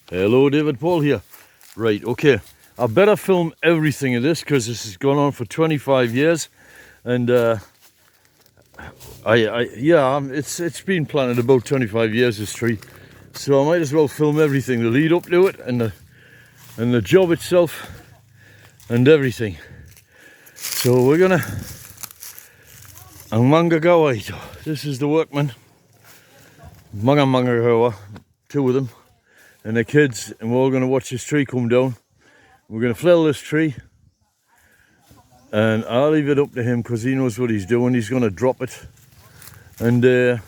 Hello, David Paul here. Right, okay. I better film everything of this because this has gone on for 25 years, and it's been planted about 25 years, this tree. So I might as well film everything, the lead up to it, and the job itself, and everything. So we're gonna Mangagawa. This is the workman, Mangagawa, two of them, and the kids, and we're all gonna watch this tree come down. We're gonna fell this tree, and I'll leave it up to him because he knows what he's doing. He's gonna drop it, and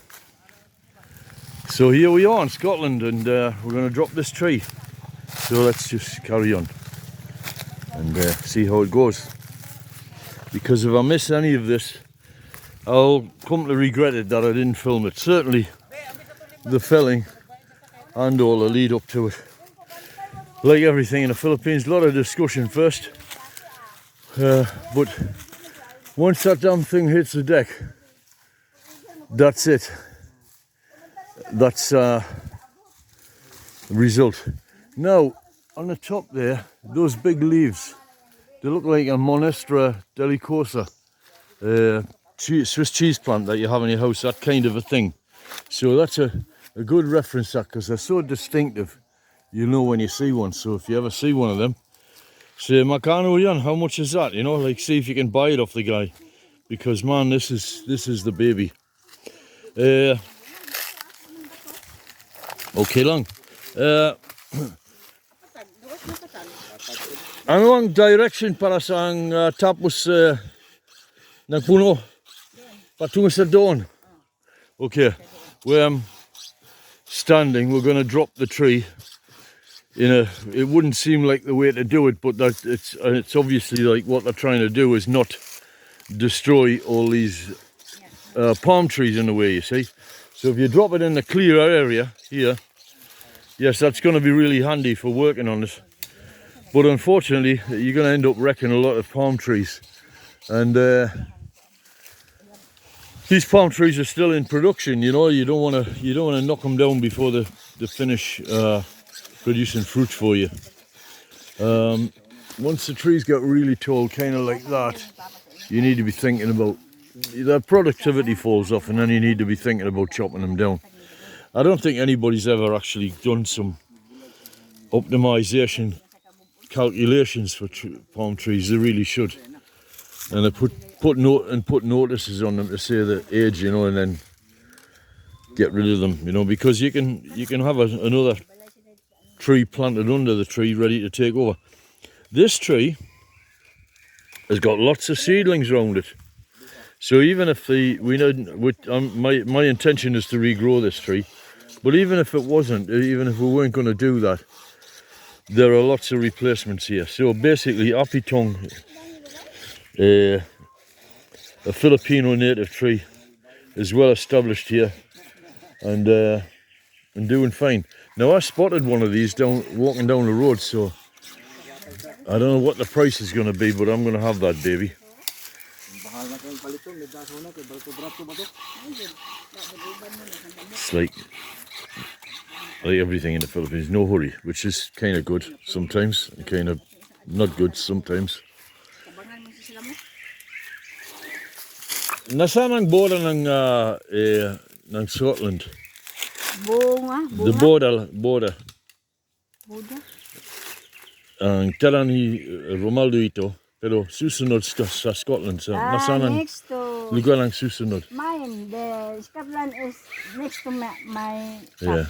so here we are in Scotland, and we're gonna drop this tree. So let's just carry on and see how it goes. Because if I miss any of this, I'll come to regret it that I didn't film it. Certainly the felling and all the lead up to it. Like everything in the Philippines, a lot of discussion first. But once that damn thing hits the deck, that's it. That's the result. Now, on the top there, those big leaves, they look like a Monstera delicosa, Swiss cheese plant that you have in your house, that kind of a thing. So that's a good reference, that, because they're so distinctive, you know when you see one. So if you ever see one of them, say, Makano yan, how much is that? You know, like, see if you can buy it off the guy, because man, this is the baby. Okay lang. Ano ang direction para sa tapos ng puno patungo sa doon? Okay, where I'm standing, we're going to drop the tree in a. It wouldn't seem like the way to do it, but that it's obviously like what they're trying to do is not destroy all these palm trees in the way, you see. So if you drop it in the clear area here, yes, that's going to be really handy for working on it. But unfortunately, you're going to end up wrecking a lot of palm trees, and these palm trees are still in production. You know, you don't want to knock them down before they finish producing fruit for you. Once the trees get really tall, kind of like that, you need to be thinking about their productivity falls off, and then you need to be thinking about chopping them down. I don't think anybody's ever actually done some optimization calculations for palm trees. They really should, and they put notices on them to say the age, you know, and then get rid of them, you know, because you can have another tree planted under the tree ready to take over. This tree has got lots of seedlings around it, so even if my intention is to regrow this tree, but even if it wasn't, even if we weren't going to do that, there are lots of replacements here. So basically, apitong, a Filipino native tree, is well established here and doing fine. Now, I spotted one of these walking down the road, so I don't know what the price is going to be, but I'm going to have that baby. It's like everything in the Philippines, no hurry, which is kind of good sometimes, and kind of not good sometimes. Nasaan ang border ng Scotland? The border. Ang tala ni Romaldo ito, pero susunod sa Scotland. Nasaan ang lugar ng susunod? Mine, the Scotland is next to my Yeah.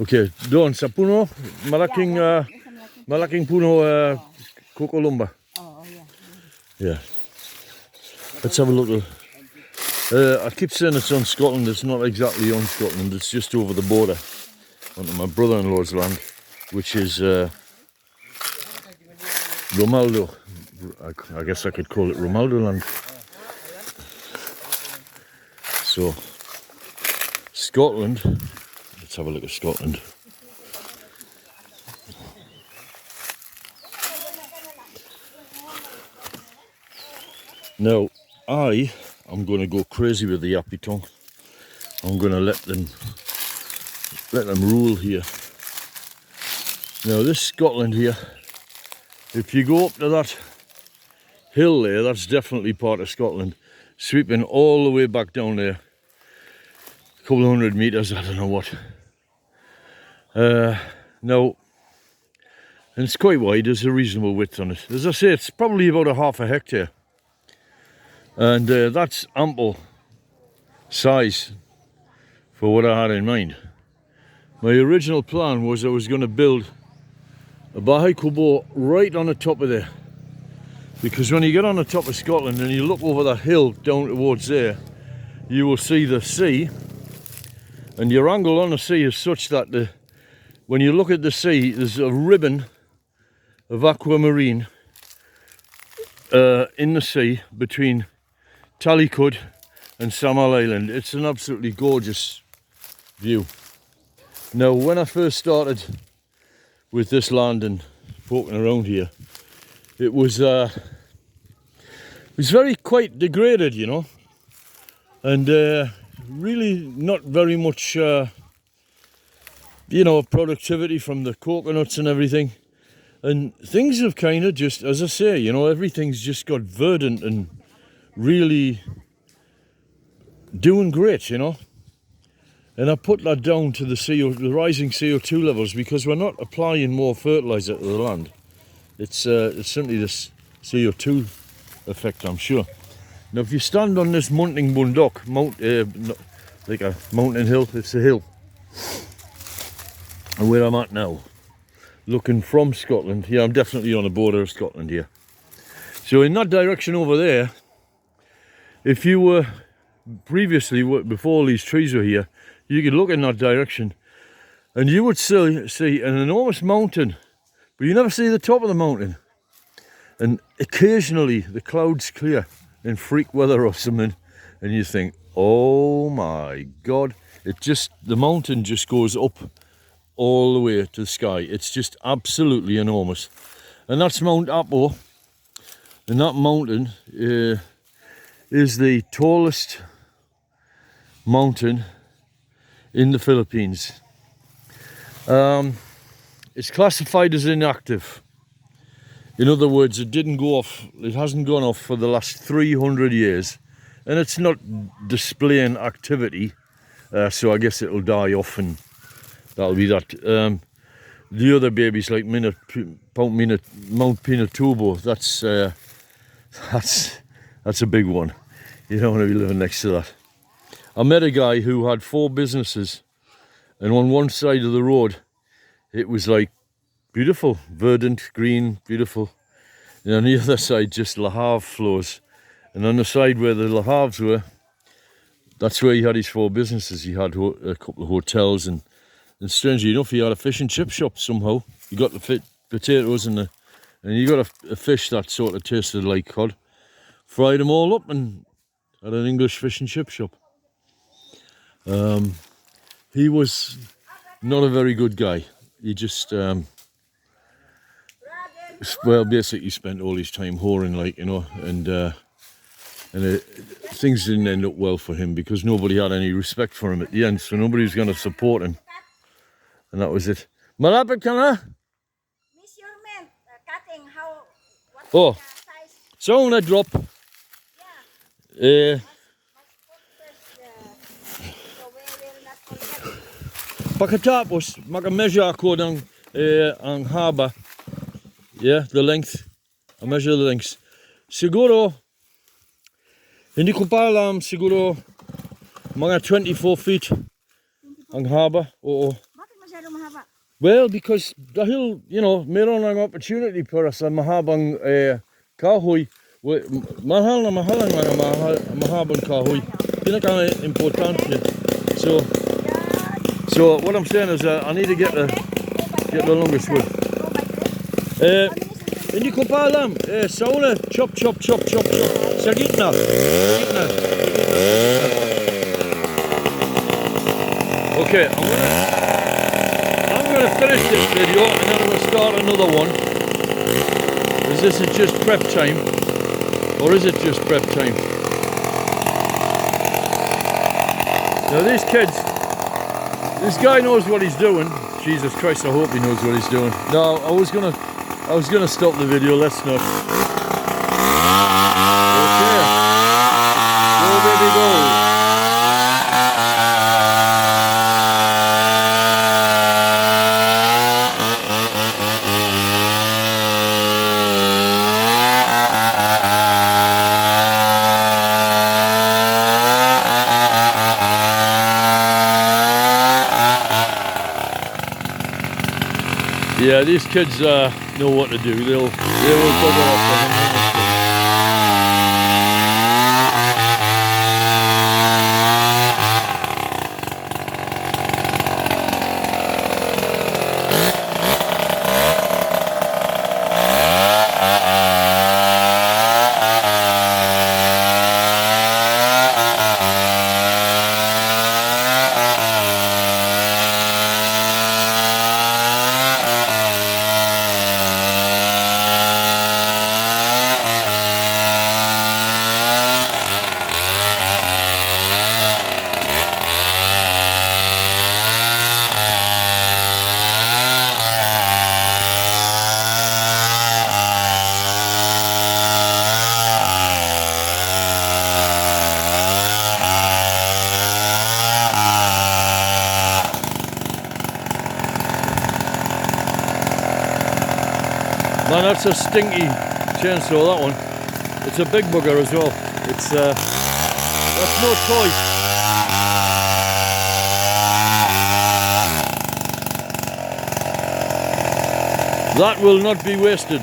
Okay, doon sa puno, malaking puno Kokolumba. Oh, yeah. Yeah. Let's have a look. I keep saying it's on Scotland. It's not exactly on Scotland. It's just over the border onto my brother-in-law's land, which is Romaldo. I guess I could call it Romaldo land. So, Scotland. Let's have a look at Scotland. Now, I'm going to go crazy with the apitong. I'm going to let them rule here. Now this Scotland here, if you go up to that hill there, that's definitely part of Scotland. Sweeping all the way back down there. A couple of 100 metres, I don't know what. Now, and it's quite wide, there's a reasonable width on it. As I say, it's probably about a half a hectare. And that's ample size for what I had in mind. My original plan was I was going to build a Bahaikubo right on the top of there. Because when you get on the top of Scotland and you look over that hill down towards there, you will see the sea. And your angle on the sea is such that when you look at the sea, there's a ribbon of aquamarine in the sea between Tallycud and Samal Island. It's an absolutely gorgeous view. Now, when I first started with this land and poking around here, it was very quite degraded, you know, and really not very much, you know, productivity from the coconuts and everything. And things have kind of just, as I say, you know, everything's just got verdant and really doing great, you know. And I put that down to the rising CO2 levels, because we're not applying more fertiliser to the land. It's simply this CO2 effect, I'm sure. Now, if you stand on this mounting bundok, like a mountain hill, it's a hill. And where I'm at now, looking from Scotland, yeah, I'm definitely on the border of Scotland here. So in that direction over there, if you were previously, before all these trees were here, you could look in that direction and you would see an enormous mountain, but you never see the top of the mountain. And occasionally the clouds clear in freak weather or something, and you think, oh my God, the mountain just goes up all the way to the sky. It's just absolutely enormous. And that's Mount Apo, and that mountain is the tallest mountain in the Philippines. It's classified as inactive. In other words, it hasn't gone off for the last 300 years, and it's not displaying activity, so I guess it'll die off, and that'll be that. The other babies, like Mount Pinatubo, that's a big one. You don't want to be living next to that. I met a guy who had 4 businesses, and on one side of the road, it was like beautiful, verdant, green, beautiful. And on the other side, just La Havre flows. And on the side where the La Havres were, that's where he had his 4 businesses. He had a couple of hotels, and strangely enough, he had a fish and chip shop somehow. He got the potatoes and you got a fish that sort of tasted like cod. Fried them all up and had an English fish and chip shop. He was not a very good guy. He just, well, basically spent all his time whoring, like, you know, and things didn't end up well for him because nobody had any respect for him at the end, so nobody was going to support him, and that was it. Malapit ka na? Measurement, cutting, what Oh, size? so na drop. Yeah. So we will not forget. Pagkatapos, maka-measure ako ng ang haba. Yeah, the length. I measure the length. Siguro, hindi ko pa alam, siguro mga 24 feet ang haba. Oo. Bakit masyado mahaba? Well, because dahil, you know, meron ang opportunity para sa mahabang kahoy. Mahal ang mahabang kahoy. Pinaka-importante. So what I'm saying is I need to get the longest wood. Hindi ko pa alam. Sa una, chop. Sa gitna. Okay, I'm gonna finish this video and then I'm gonna start another one. Is this just prep time? Or is it just prep time? Now these kids, This guy knows what he's doing. Jesus Christ, I hope he knows what he's doing. No, I was gonna stop the video. Let's not. Okay. Go, baby, go. Yeah, these kids know what to do. They will bugger off the him. Man, that's a stinky chainsaw, that one. It's a big bugger as well. It's that's no toy. That will not be wasted.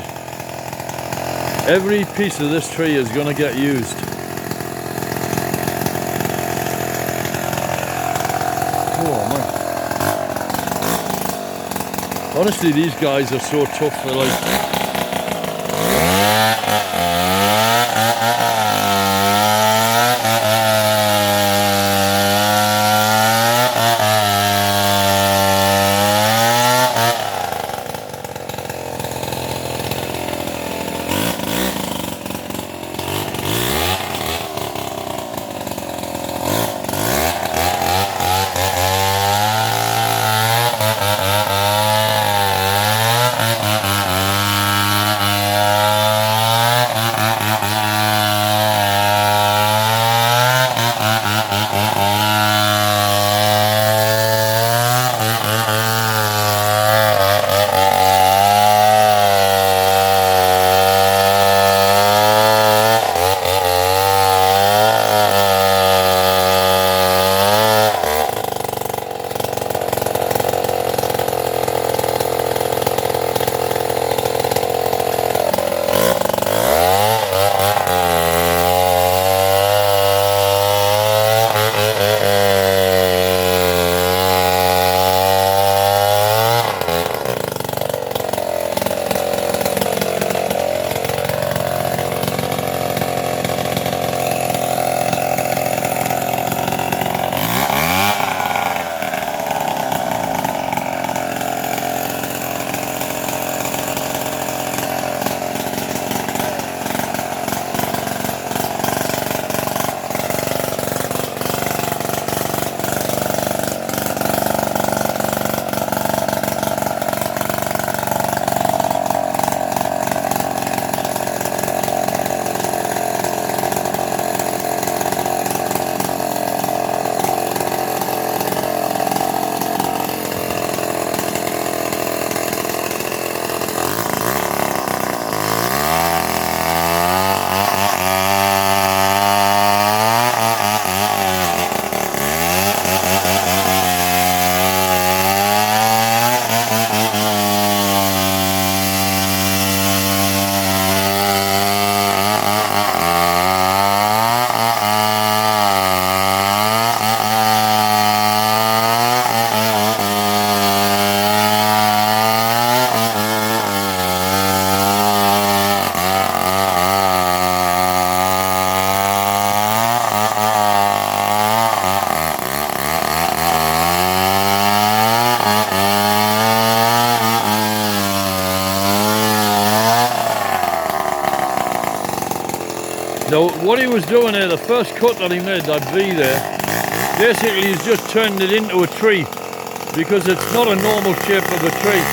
Every piece of this tree is going to get used. Oh man. Honestly, these guys are so tough. They're like... Now what he was doing there, the first cut that he made, that V there, basically he's just turned it into a tree. because it's not a normal shape of a tree.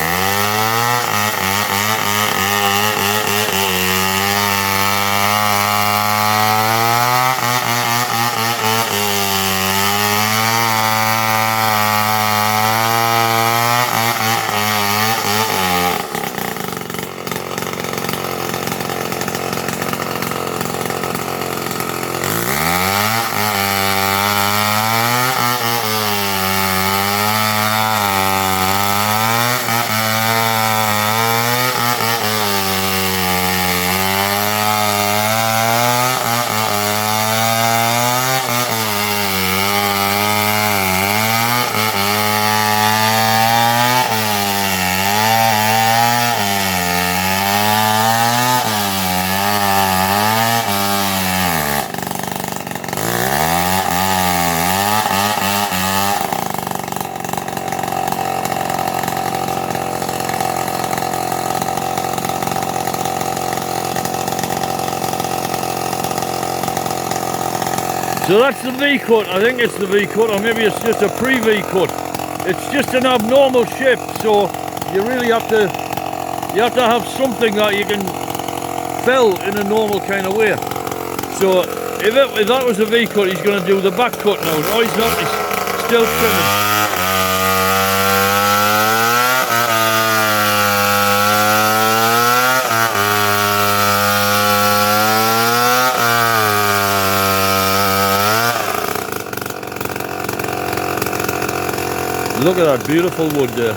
So that's the V-cut. I think it's the V-cut, or maybe it's just a pre-V-cut. It's just an abnormal shape, so you really have to have something that you can fell in a normal kind of way. So if that was a V-cut, he's going to do the back cut now. No, he's not. He's still trimming. Look at that beautiful wood there.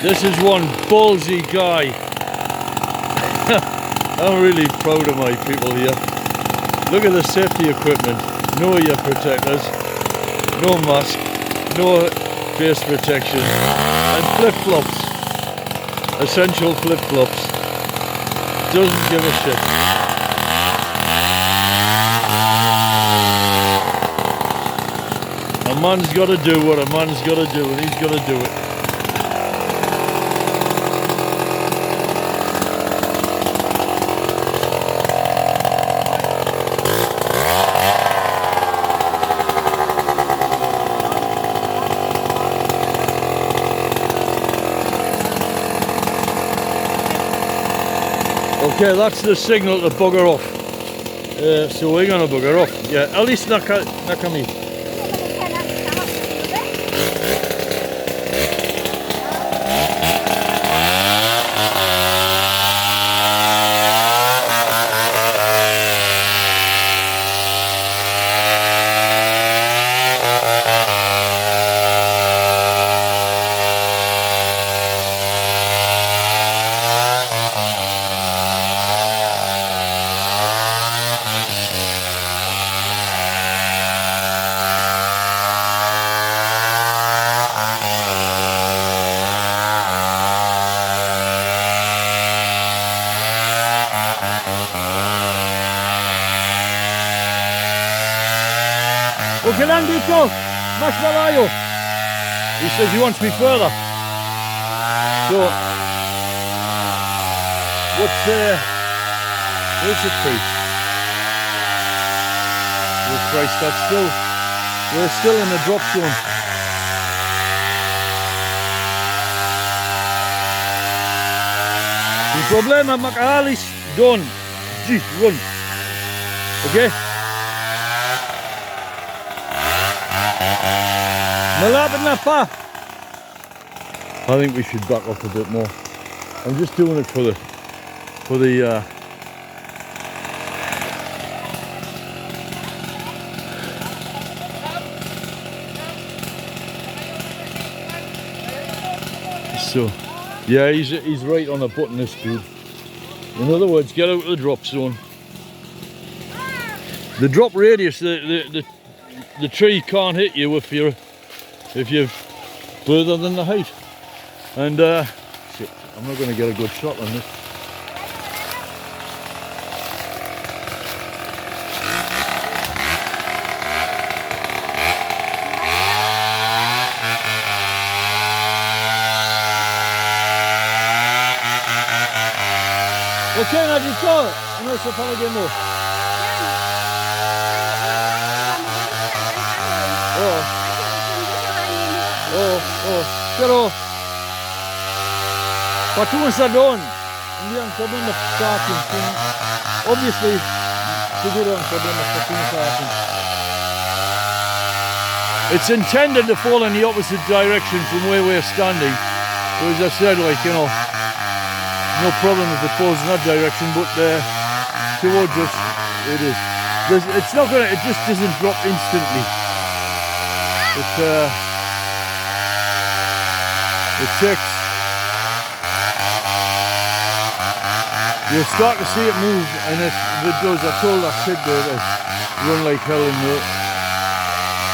This is one ballsy guy. I'm really proud of my people here. Look at the safety equipment. No ear protectors, no mask, no face protection, and flip-flops. Essential flip-flops. Doesn't give a shit. A man's got to do what a man's got to do, and he's got to do it. Okay, that's the signal to bugger off. So we're gonna bugger off. Yeah, at least nakami. Okay, Landito, mas malayo. He says he wants me further. So, where's the tree? Oh Christ, we're still in the drop zone. Yung problema, makaalis doon. Run. Okay? Malapit na pa. I think we should back up a bit more. I'm just doing it for the so yeah, he's right on the button, this dude. In other words, get out of the drop zone. The drop radius, the tree can't hit you if you're further than the height. And shit, I'm not going to get a good shot on this. Okay, now just go. No se para que no. Pero patungan sa doon, hindi ang problema sa akin. Obviously, siguro ang problema patungan sa akin. It's intended to fall in the opposite direction from where we're standing. So as I said, like, you know, no problem if it falls in that direction, but towards us, it is. It's not gonna. It just doesn't drop instantly. It takes. You'll start to see it move, and if it does, I told that kid there to run like hell in the.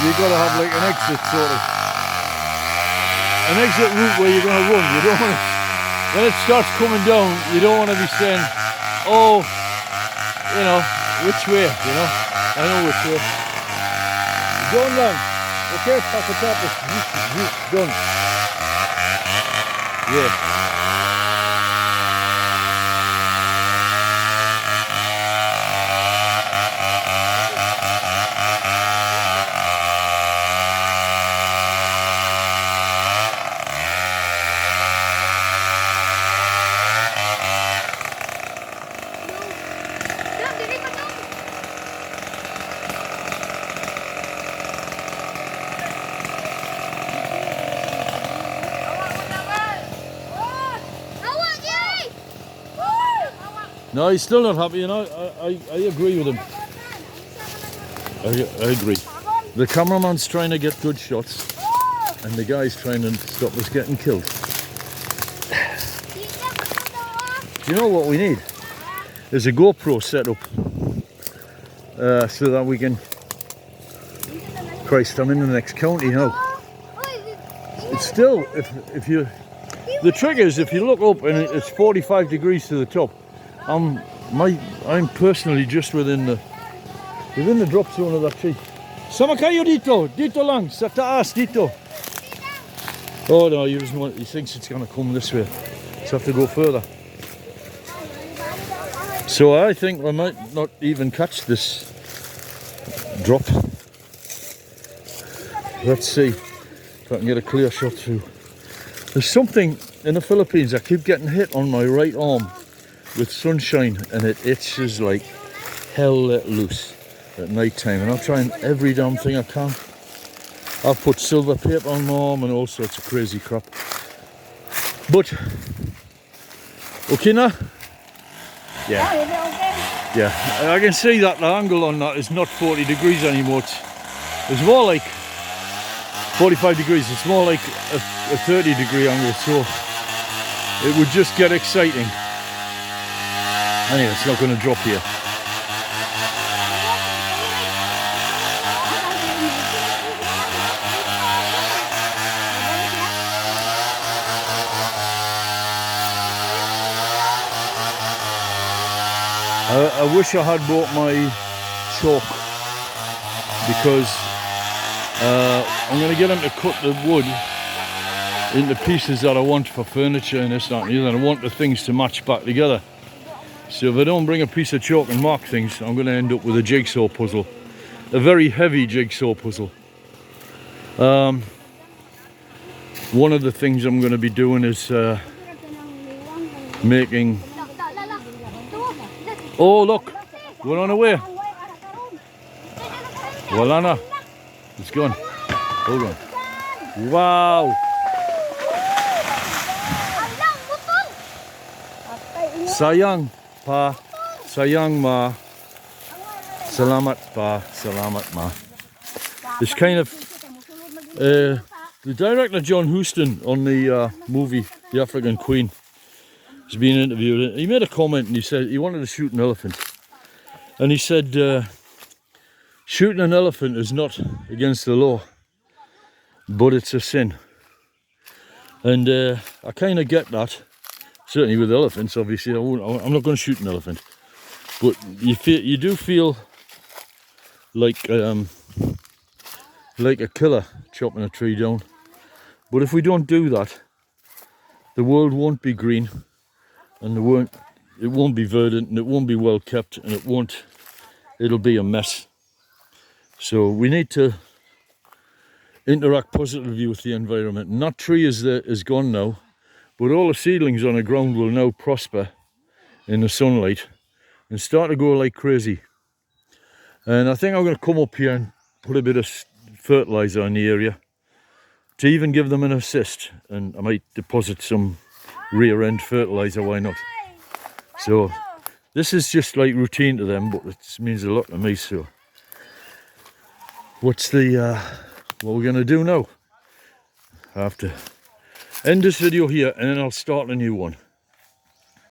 You gotta have like an exit sort of, an exit route where you're gonna run. You don't want to. When it starts coming down, you don't want to be saying, oh, you know, which way, you know? I know which way. Going down. Okay, pack it up. Done. Yeah. No, he's still not happy, you know. I agree with him. I agree. The cameraman's trying to get good shots, and the guy's trying to stop us getting killed. Do you know what we need? There's a GoPro set up so that we can. Christ, I'm in the next county now. It's still, if you, the trick is if you look up and it's 45 degrees to the top. I'm personally just within the drop zone of that tree. Sama kayo dito lang, sa taas dito. Oh no, he thinks it's gonna come this way. So I have to go further. So I think I might not even catch this drop. Let's see if I can get a clear shot through. There's something in the Philippines, I keep getting hit on my right arm with sunshine, and it itches like hell let loose at night time, and I'm trying every damn thing I can. I've put silver paper on my arm and all sorts of crazy crap. But okay now? Yeah. Yeah, I can see that the angle on that is not 40 degrees anymore. It's more like 45 degrees. It's more like a 30 degree angle, so it would just get exciting. Anyway, it's not going to drop here. I wish I had bought my chalk, because I'm going to get him to cut the wood into pieces that I want for furniture and this, that and the other. I want the things to match back together. So if I don't bring a piece of chalk and mark things, I'm going to end up with a jigsaw puzzle. A very heavy jigsaw puzzle. One of the things I'm going to be doing is making... Oh look, we're on our way. Wala na. It's gone. Hold on. Wow. Sayang pa. Sayang ma. Salamat pa. Salamat ma. It's kind of the director John Huston on the movie The African Queen has been interviewed. He made a comment and he said he wanted to shoot an elephant, and he said shooting an elephant is not against the law, but it's a sin. And I kind of get that. Certainly with elephants, obviously, I'm not going to shoot an elephant, but you do feel like a killer chopping a tree down. But if we don't do that, the world won't be green, and it won't be verdant, and it won't be well kept, and it'll be a mess. So we need to interact positively with the environment. And that tree is gone now, but all the seedlings on the ground will now prosper in the sunlight and start to go like crazy. And I think I'm going to come up here and put a bit of fertilizer in the area to even give them an assist, and I might deposit some rear end fertilizer, why not? So this is just like routine to them, but it means a lot to me. So what we're going to do now? I have to end this video here and then I'll start a new one.